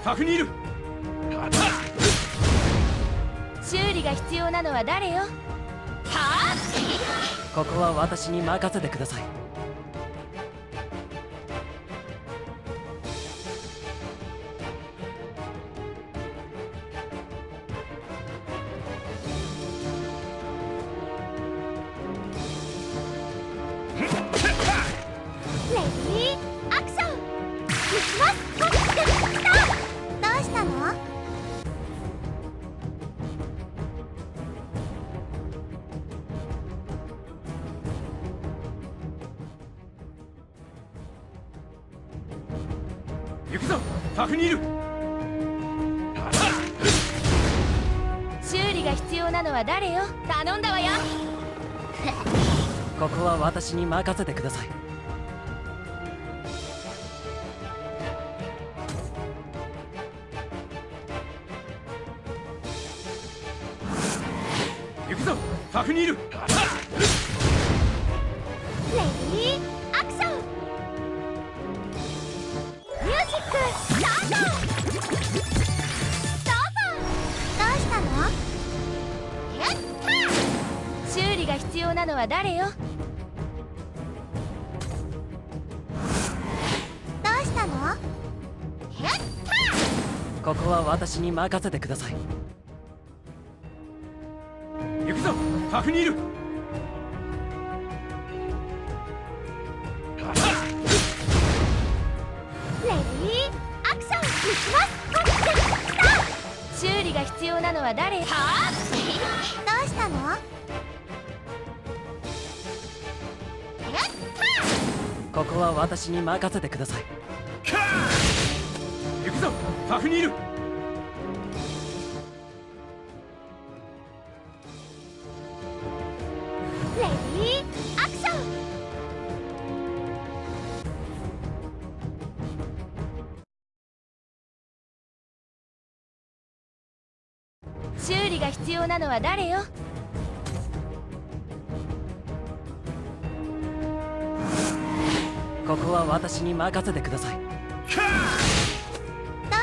タフにいる。修理が必要なのは誰よ。はあ、ここは私に任せてください。レディーアクション。行きます。どうしたの。行くぞ。タフにいる。修理が必要なのは誰よ。頼んだわよ。ここは私に任せてください。行くぞ。タフにいる。レディーアクション。ミュージックスタート。どうしたの。やったー。修理が必要なのは誰よ。どうしたの。やったー。ここは私に任せてください。行くぞ。タフにいる。レディーアクション。行きます。修理が必要なのは誰。はあ、どうしたの。やったここは私に任せてください。行くぞ。タフにいる。レディーアクション。修理が必要なのは誰よ。ここは私に任せてください。ど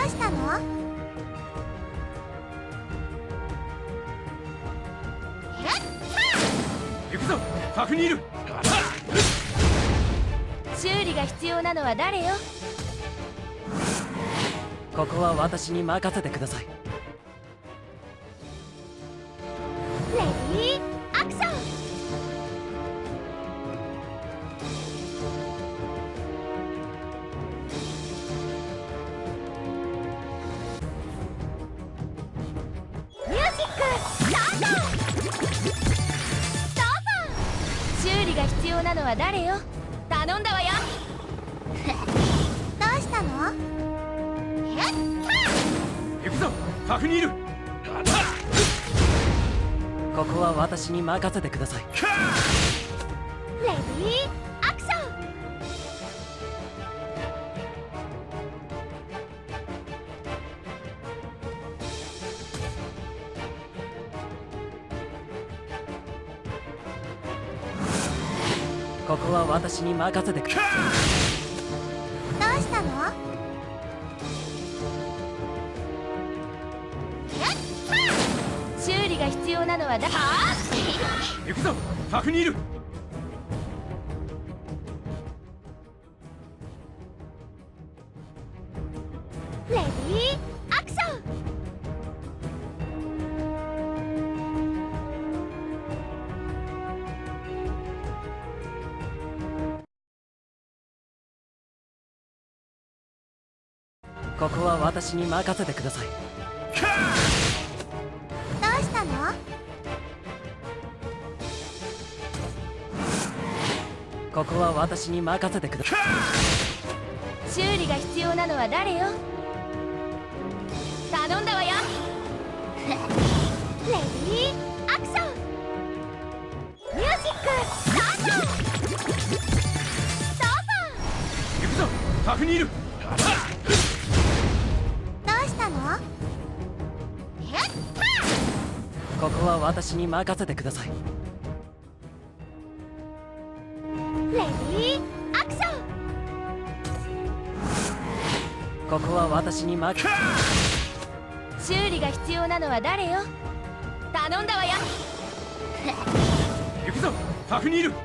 うしたの。行くぞ。タフにいる。修理が必要なのは誰よ。ここは私に任せてください。レディーアクション。ミュージックスタート。修理が必要なのは誰よ。頼んだわよ。どうしたの。やった行くぞ。タフにいる。ここは私に任せてください。レディーアクション。ここは私に任せてください。どうしたの。やった修理が必要なのははあ、行くぞ。タフにいる。レディーアクション。ここは私に任せてください。どうしたの。ここは私に任せてください。修理が必要なのは誰よ。頼んだわよ。レディーアクション。ミュージックスタート。行くぞ。タフにいる。どうしたの。やったここは私に任せてください。レディーアクション。ここは私に任せ修理が必要なのは誰よ。頼んだわよ。行くぞ、タフにいる。どう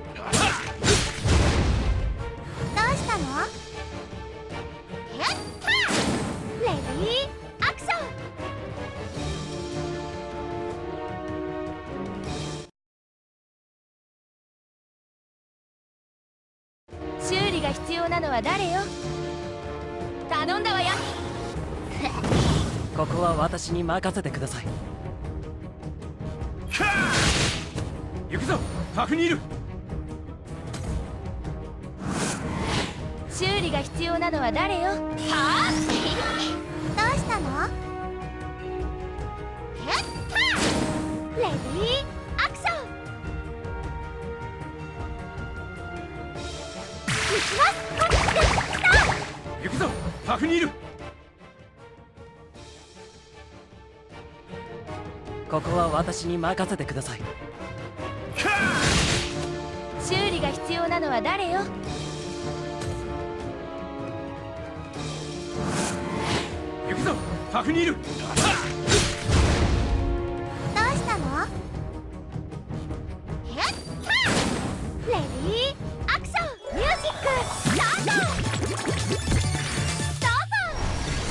したの？やったレディーアクション。修理が必要なのは誰よ。頼んだわよ。ここは私に任せてください。行くぞ、タフにいる。修理が必要なのは誰よ。はあどうしたの？やったレディーアクション。行きます行くぞ、タフにいる。ここは私に任せてください。修理が必要なのは誰よ。行くぞ、タフにいる。どうしたの？やったレディーアクション。ミュージックスタート。どうぞ。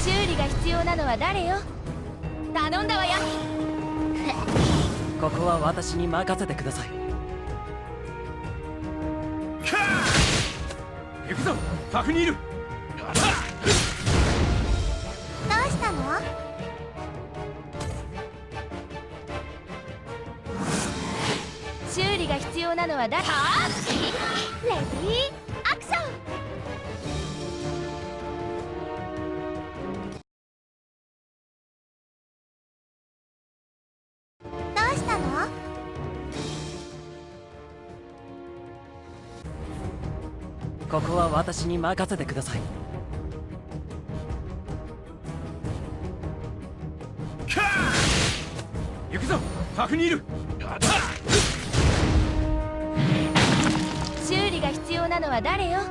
修理が必要なのは誰よ。頼んだわよ。ここは私に任せてください。行くぞ、タフにいる。どうしたの？修理が必要なのは誰？はあレディーアクション。どうしたの？ここは私に任せてください。行くぞ、タフにいる。修理が必要なのは誰よ。は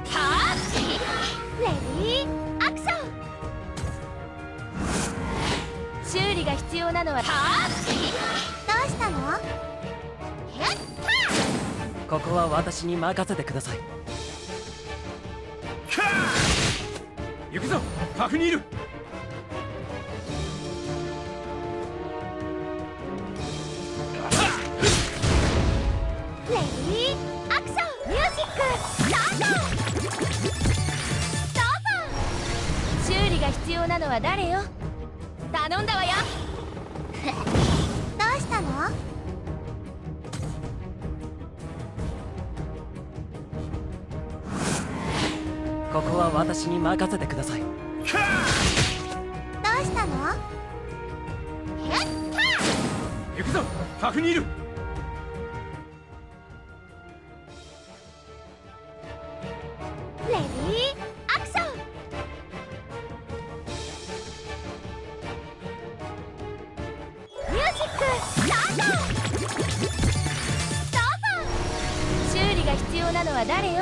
あレディーアクション。修理が必要なのははあどうしたの？やったここは私に任せてください。行くぞ、タフにいる。レディーアクション。ミュージックスタート。どうぞ。修理が必要なのは誰よ。頼んだわよ。どうしたの？ここは私に任せてください。どうしたの？やった行くぞ、タフにいる。レディーアクション。ミュージックスタート。どうぞ。修理が必要なのは誰よ。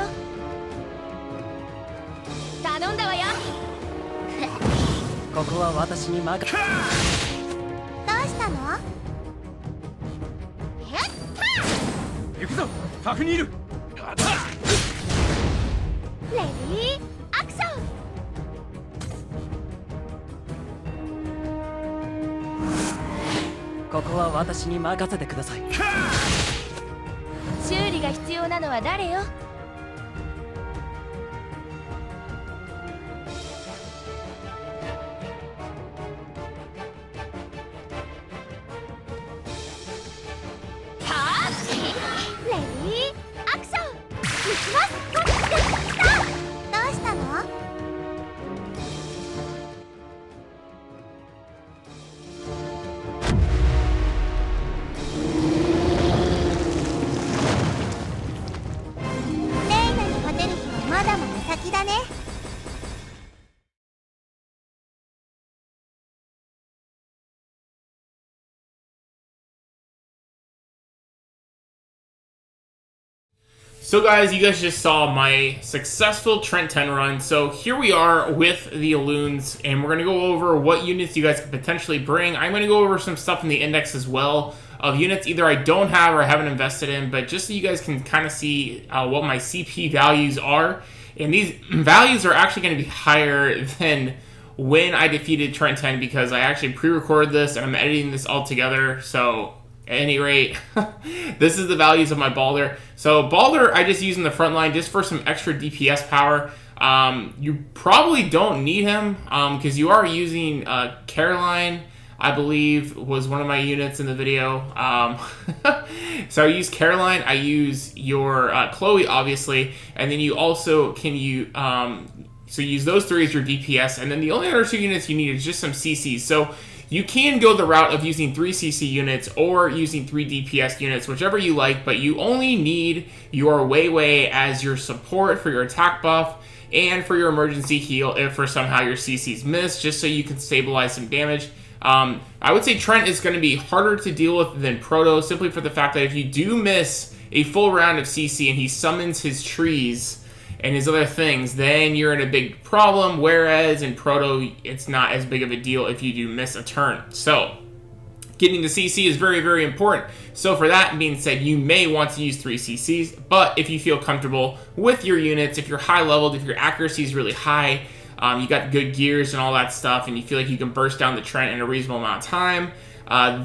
頼んだわよ。ここは私に任せどうしたの？やった行くぞ、タフにいる。レディーアクション。ここは私に任せてください。修理が必要なのは誰よ。はあレディーアクション。行きますどうしたの？ So guys, you guys just saw my successful Trent 10 run. So here we are with the Elunes, and we're going to go over what units you guys could potentially bring. I'm going to go over some stuff in the index as well of units either I don't have or I haven't invested in, but just so you guys can kind of see what my CP values are. And these values are actually going to be higher than when I defeated Trent 10 because I actually pre-recorded this and I'm editing this all together. So at any rate, this is the values of my Balder. So Balder, I just use in the front line just for some extra DPS power. You probably don't need him because you are using Caroline, I believe, was one of my units in the video. So I use Caroline, I use your Chloe, obviously, and then you also can so you use those three as your DPS, and then the only other two units you need is just some CCs. So you can go the route of using 3 CC units or using 3 DPS units, whichever you like, but you only need your Wei as your support for your attack buff and for your emergency heal if for somehow your CCs miss, just so you can stabilize some damage. I would say Trent is going to be harder to deal with than Proto, simply for the fact that if you do miss a full round of CC and he summons his trees and his other things, then you're in a big problem, whereas in Proto, it's not as big of a deal if you do miss a turn. So, getting the CC is very, very important. So for that being said, you may want to use 3 CCs, but if you feel comfortable with your units, if you're high leveled, if your accuracy is really high, you got good gears and all that stuff, and you feel like you can burst down the Trent in a reasonable amount of time,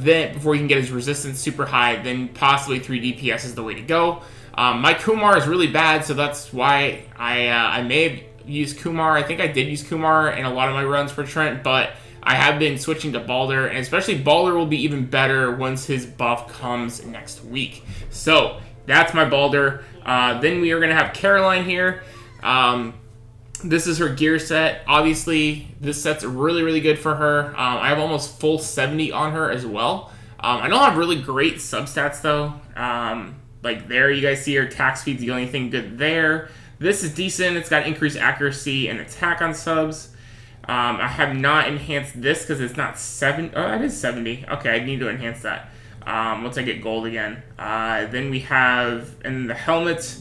then before you can get his resistance super high, then possibly 3 DPS is the way to go. My Kumar is really bad, so that's why I may have used Kumar. I think I did use Kumar in a lot of my runs for Trent, but I have been switching to Balder, and especially Balder will be even better once his buff comes next week. So that's my Balder. Then we are going to have Caroline here. This is her gear set. Obviously, this set's really, really good for her. I have almost full 70 on her as well. I don't have really great substats, though. Like there, you guys see her attack speed's the only thing good there. This is decent. It's got increased accuracy and attack on subs. I have not enhanced this because it's not 70. Oh, it is 70. Okay, I need to enhance that once I get gold again. Then we have, and the helmet,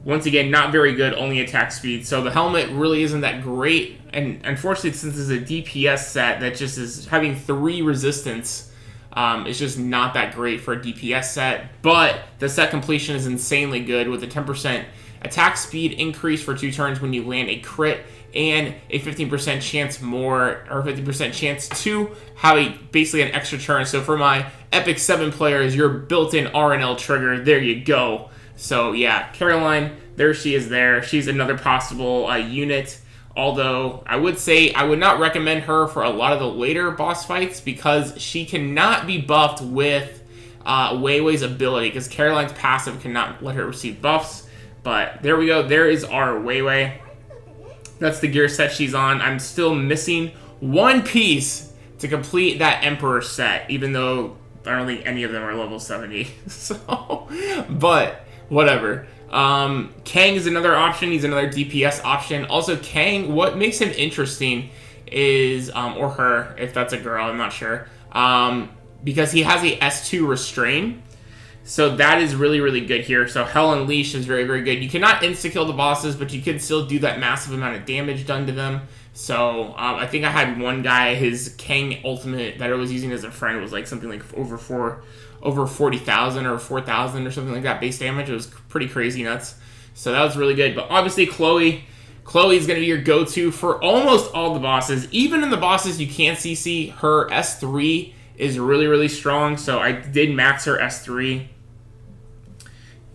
once again, not very good, only attack speed. So the helmet really isn't that great. And unfortunately, since this is a DPS set that just is having 3 resistance, it's just not that great for a DPS set, but the set completion is insanely good with a 10% attack speed increase for 2 turns when you land a crit, and a 15% chance more, or 50% chance to have basically an extra turn. So for my Epic 7 players, your built-in RNL trigger, there you go. So yeah, Caroline, there she is there. She's another possible unit. Although, I would say I would not recommend her for a lot of the later boss fights because she cannot be buffed with Wei's ability, because Caroline's passive cannot let her receive buffs. But there we go. There is our Wei. That's the gear set she's on. I'm still missing 1 piece to complete that Emperor set, even though I don't think any of them are level 70. So, but whatever. Kang is another option. He's another DPS option. Also, Kang, what makes him interesting is, or her, if that's a girl, I'm not sure, because he has a S2 restrain. So that is really, really good here. So Hell Unleashed is very, very good. You cannot insta-kill the bosses, but you can still do that massive amount of damage done to them. So I think I had one guy, his Kang ultimate that I was using as a friend was like something like over 40,000 or 4,000 or something like that base damage. It was pretty crazy nuts. So that was really good. But obviously Chloe is going to be your go-to for almost all the bosses. Even in the bosses you can't CC, her S3 is really, really strong. So I did max her S3.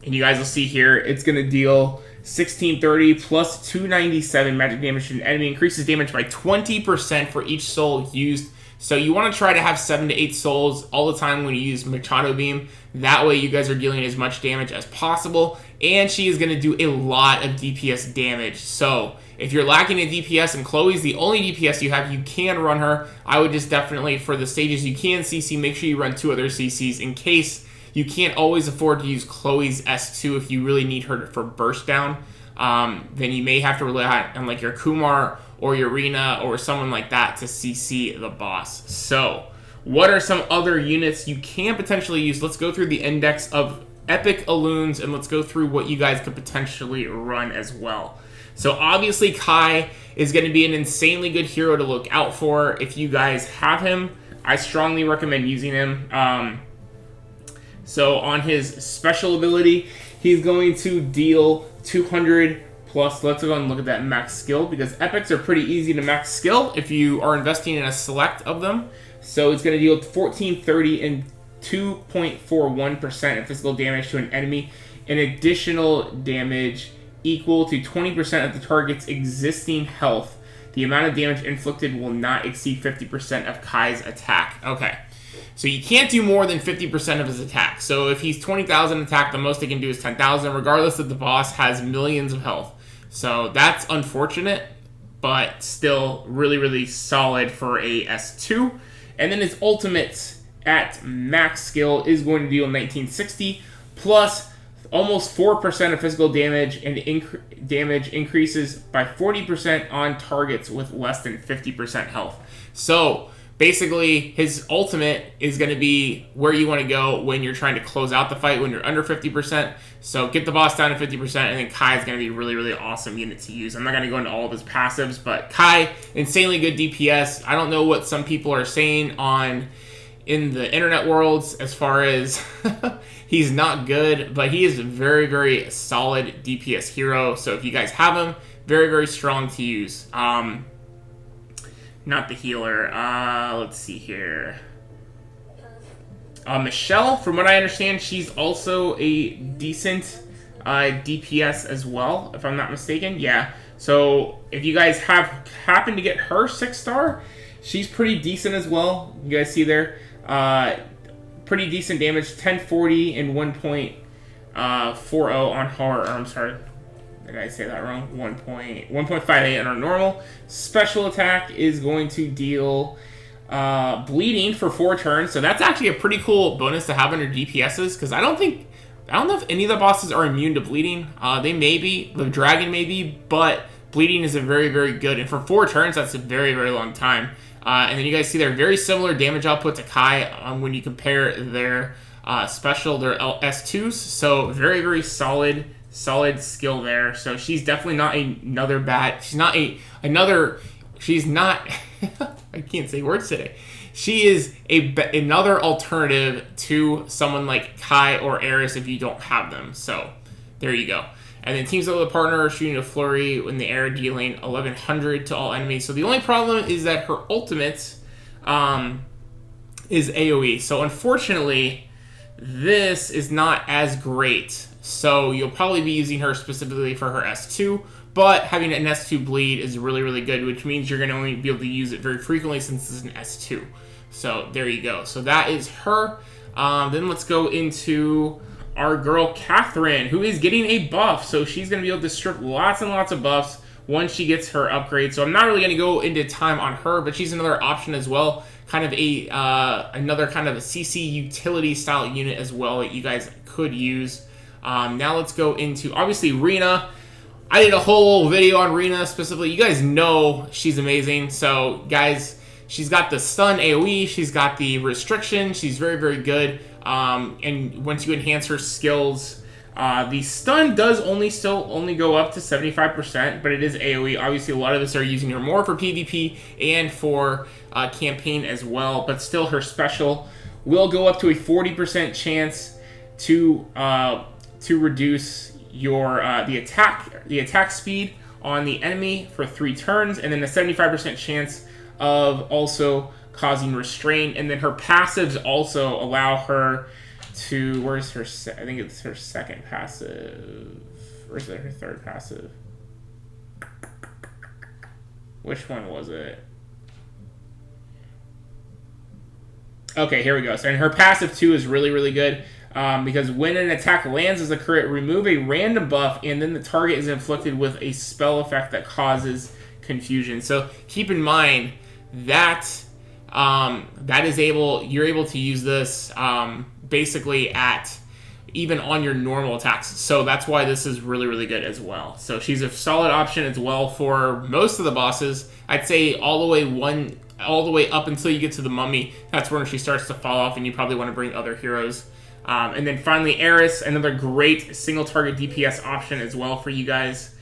And you guys will see here, it's going to deal 1630 plus 297 magic damage to an enemy. Increases damage by 20% for each soul used. So you want to try to have 7 to 8 souls all the time when you use Machado Beam. That way you guys are dealing as much damage as possible. And she is going to do a lot of DPS damage. So if you're lacking in DPS and Chloe's the only DPS you have, you can run her. I would just definitely, for the stages you can CC, make sure you run 2 other CCs in case you can't always afford to use Chloe's S2 if you really need her for burst down. Then you may have to rely on like your Kumar or your Rina or someone like that to CC the boss. So what are some other units you can potentially use? Let's go through the index of epic Elunes, and let's go through what you guys could potentially run as well. So obviously Kai is going to be an insanely good hero to look out for if you guys have him. I strongly recommend using him. So on his special ability, he's going to deal 200 plus. Let's go and look at that max skill, because epics are pretty easy to max skill if you are investing in a select of them. So it's going to deal 1430 and 2.41% of physical damage to an enemy, and additional damage equal to 20% of the target's existing health. The amount of damage inflicted will not exceed 50% of Kai's attack. Okay, so you can't do more than 50% of his attack. So if he's 20,000 attack, the most they can do is 10,000, regardless if the boss has millions of health. So that's unfortunate, but still really, really solid for a S2. And then his ultimate at max skill is going to deal 1960 plus almost 4% of physical damage, and damage increases by 40% on targets with less than 50% health. So basically, his ultimate is going to be where you want to go when you're trying to close out the fight when you're under 50%. So get the boss down to 50%, and then Kai is going to be a really, really awesome unit to use. I'm not going to go into all of his passives, but Kai, insanely good DPS. I don't know what some people are saying in the internet worlds as far as he's not good, but he is a very, very solid DPS hero. So if you guys have him, very, very strong to use. Not the healer. Let's see here. Michelle, from what I understand, she's also a decent DPS as well, if I'm not mistaken. Yeah. So if you guys happen to get her 6-star, she's pretty decent as well. You guys see there. Pretty decent damage, 1040 and 1.40 on her. I'm sorry, did I say that wrong? 1.58 on our normal. Special attack is going to deal bleeding for 4 turns. So that's actually a pretty cool bonus to have on your DPSs, because I don't know if any of the bosses are immune to bleeding. They may be, the dragon may be, but bleeding is a very, very good. And for 4 turns, that's a very, very long time. And then you guys see they're very similar damage output to Kai when you compare their special, their S2s. So very, very solid skill there. So she's definitely not another bad. She's not She's not. I can't say words today. She is another alternative to someone like Kai or Eris if you don't have them. So there you go. And then teams up with a partner shooting a flurry in the air, dealing 1100 to all enemies. So the only problem is that her ultimate is AoE. So unfortunately, this is not as great. So you'll probably be using her specifically for her S2. But having an S2 bleed is really, really good, which means you're going to only be able to use it very frequently since it's an S2. So there you go. So that is her. Then let's go into our girl Catherine, who is getting a buff. So she's going to be able to strip lots and lots of buffs once she gets her upgrade. So I'm not really going to go into time on her, but she's another option as well. Kind of another kind of a CC utility style unit as well that you guys could use. Now let's go into, obviously, Rena. I did a whole video on Rena specifically. You guys know she's amazing. So guys, she's got the stun AoE. She's got the restriction. She's very, very good. And once you enhance her skills, the stun does still only go up to 75%, but it is AoE. Obviously, a lot of us are using her more for PvP and for campaign as well, but still her special will go up to a 40% chance to reduce your the attack speed on the enemy for 3 turns, and then a 75% chance of also causing restraint. And then her passives also allow her to, where's her, I think it's her second passive, or is it her third passive? Which one was it? Okay, here we go. So, and her passive 2 is really, really good. Because when an attack lands as a crit, remove a random buff, and then the target is inflicted with a spell effect that causes confusion. So keep in mind that you're able to use this basically at even on your normal attacks. So that's why this is really, really good as well. So she's a solid option as well for most of the bosses. I'd say all the way up until you get to the mummy. That's when she starts to fall off, and you probably want to bring other heroes And then finally, Eris, another great single target DPS option as well for you guys.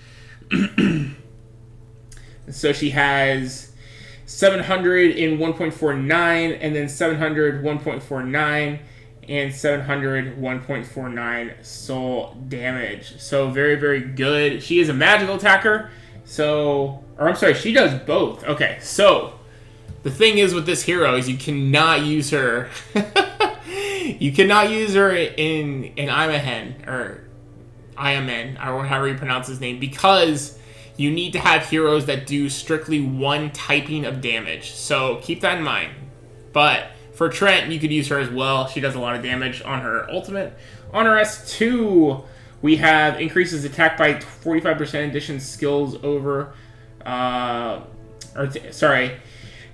So she has 700 in 1.49, and then 700 1.49, and 700 1.49 soul damage. So very, very good. She is a magical attacker. So, or I'm sorry, she does both. Okay, so the thing is with this hero is you cannot use her. You cannot use her in Imahen or Iamen, or however you pronounce his name, because you need to have heroes that do strictly one typing of damage. So keep that in mind. But for Trent, you could use her as well. She does a lot of damage on her ultimate. On her S2, we have increases attack by 45%, additions skills over,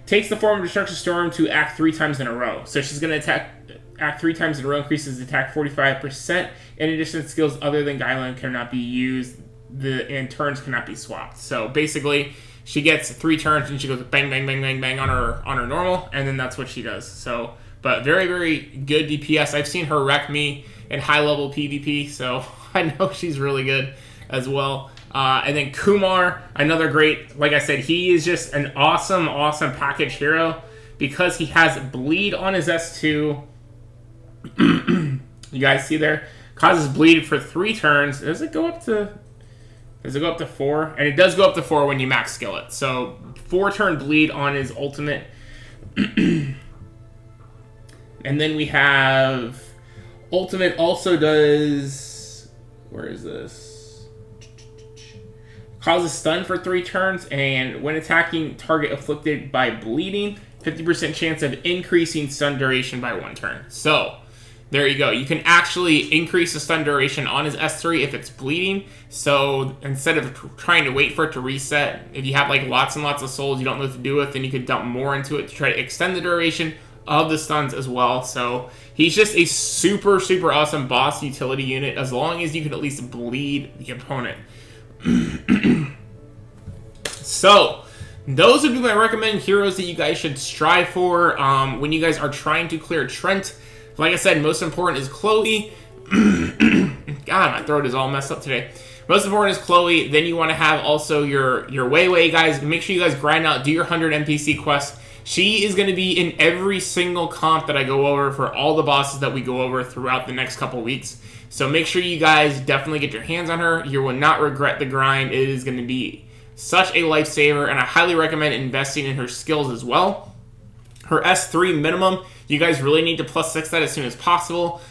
takes the form of Destruction Storm to act 3 times in a row. So she's going to act 3 times in a row, increases attack 45%. In addition, skills other than Guilan cannot be used, and turns cannot be swapped. So basically, she gets 3 turns and she goes bang, bang, bang, bang, bang on her normal, and then that's what she does. So, but very, very good DPS. I've seen her wreck me in high-level PvP, so I know she's really good as well. And then Kumar, another great, like I said, he is just an awesome, awesome package hero because he has bleed on his S2. You guys see there? Causes bleed for 3 turns. Does it go up to 4? And it does go up to 4 when you max skill it. So 4 turn bleed on his ultimate. And then we have ultimate also does, where is this? Causes stun for 3 turns, and when attacking target afflicted by bleeding, 50% chance of increasing stun duration by 1 turn. So there you go. You can actually increase the stun duration on his S3 if it's bleeding. So instead of trying to wait for it to reset, if you have like lots and lots of souls you don't know what to do with, then you could dump more into it to try to extend the duration of the stuns as well. So he's just a super, super awesome boss utility unit as long as you can at least bleed the opponent. So those would be my recommended heroes that you guys should strive for when you guys are trying to clear Trent. Like I said, most important is Chloe. God, my throat is all messed up today. Most important is Chloe. Then you want to have also your Wei guys. Make sure you guys grind out, do your 100 NPC quests. She is going to be in every single comp that I go over for all the bosses that we go over throughout the next couple weeks. So make sure you guys definitely get your hands on her. You will not regret the grind. It is going to be such a lifesaver, and I highly recommend investing in her skills as well. Her S3 minimum, you guys really need to +6 that as soon as possible.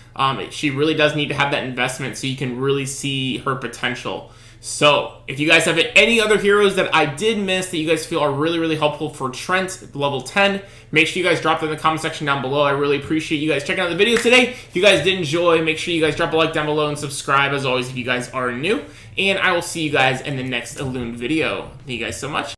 She really does need to have that investment so you can really see her potential. So, if you guys have any other heroes that I did miss that you guys feel are really, really helpful for Trent, level 10, make sure you guys drop them in the comment section down below. I really appreciate you guys checking out the video today. If you guys did enjoy, make sure you guys drop a like down below and subscribe as always if you guys are new. And I will see you guys in the next Elune video. Thank you guys so much.